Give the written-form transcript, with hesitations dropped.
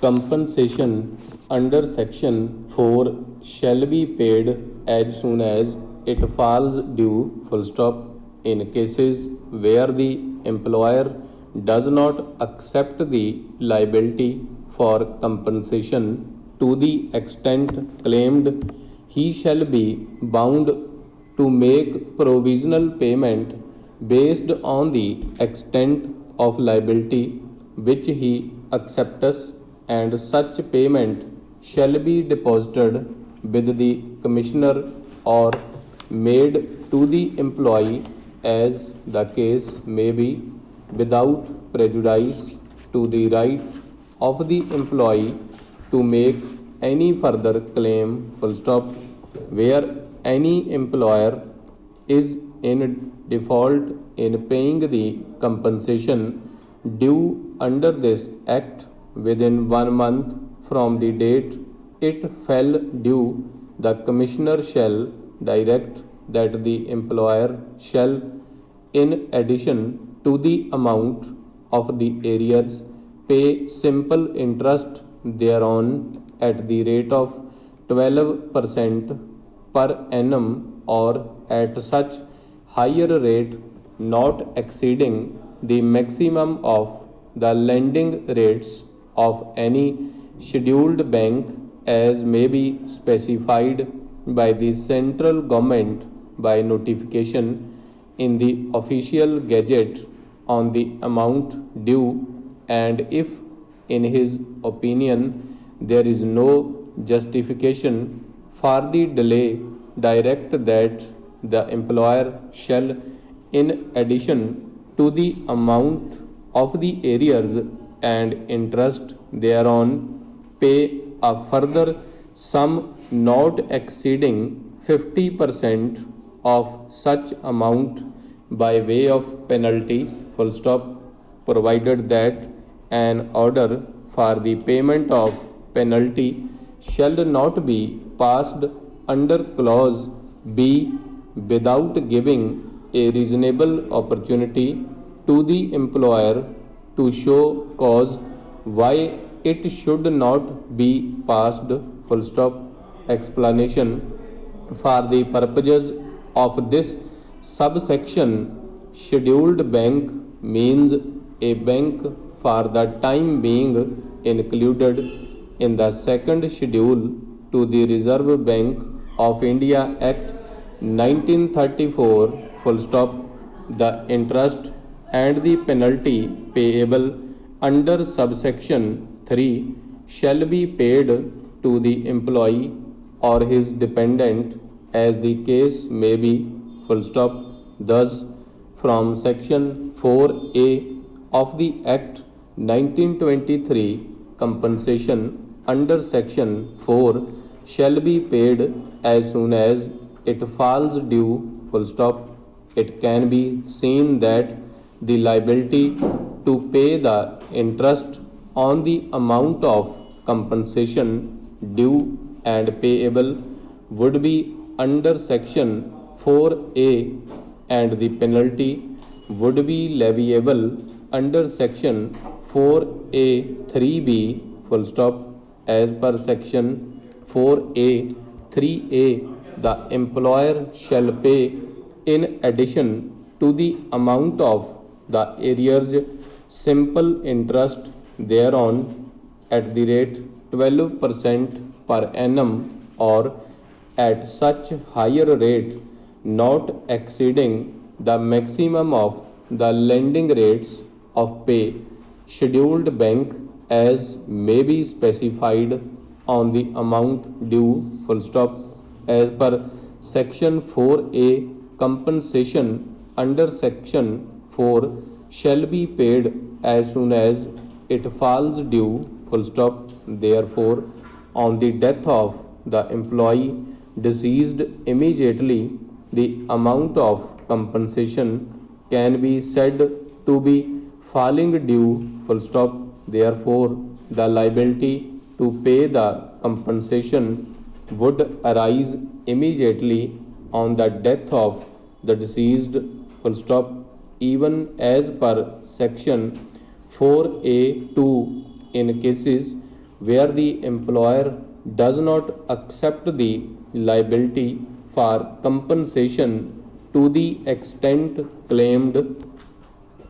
compensation under section 4 shall be paid as soon as it falls due full stop in cases where the employer does not accept the liability for compensation to the extent claimed. He shall be bound to make provisional payment based on the extent of liability which he accepts, and such payment shall be deposited with the commissioner or made to the employee as the case may be, without prejudice to the right of the employee to make any further claim full stop. Where any employer is in default in paying the compensation due under this act within 1 month from the date it fell due, the commissioner shall direct that the employer shall, in addition to the amount of the arrears, pay simple interest thereon at the rate of 12% per annum, or at such higher rate not exceeding the maximum of the lending rates of any scheduled bank as may be specified by the central government by notification in the official gazette on the amount due, and if in his opinion there is no justification for the delay, direct that the employer shall, in addition to the amount of the arrears and interest thereon, pay a further sum not exceeding 50% of such amount by way of penalty full stop, provided that an order for the payment of penalty shall not be passed under clause B without giving a reasonable opportunity to the employer to show cause why it should not be passed full stop. Explanation: for the purposes of this subsection, scheduled bank means a bank for the time being included in the second schedule to the Reserve Bank of India Act 1934 full stop. The interest and the penalty payable under subsection 3 shall be paid to the employee or his dependent as the case may be full stop. Thus, from section 4A of the Act 1923, compensation under section 4 shall be paid as soon as it falls due full stop. It can be seen that the liability to pay the interest on the amount of compensation due and payable would be under section 4A, and the penalty would be leviable under section 4A 3B full stop. As per section 4A 3A, the employer shall pay, in addition to the amount of the arrears, simple interest thereon at the rate 12% per annum, or at such higher rate not exceeding the maximum of the lending rates of pay scheduled bank as may be specified on the amount due full stop. As per section 4A, compensation under section 4 shall be paid as soon as it falls due full stop. Therefore, on the death of the employee deceased immediately, the amount of compensation can be said to be falling due full stop. Therefore, the liability to pay the compensation would arise immediately on the death of the deceased full stop, even as per section 4A2 in cases where the employer does not accept the liability for compensation to the extent claimed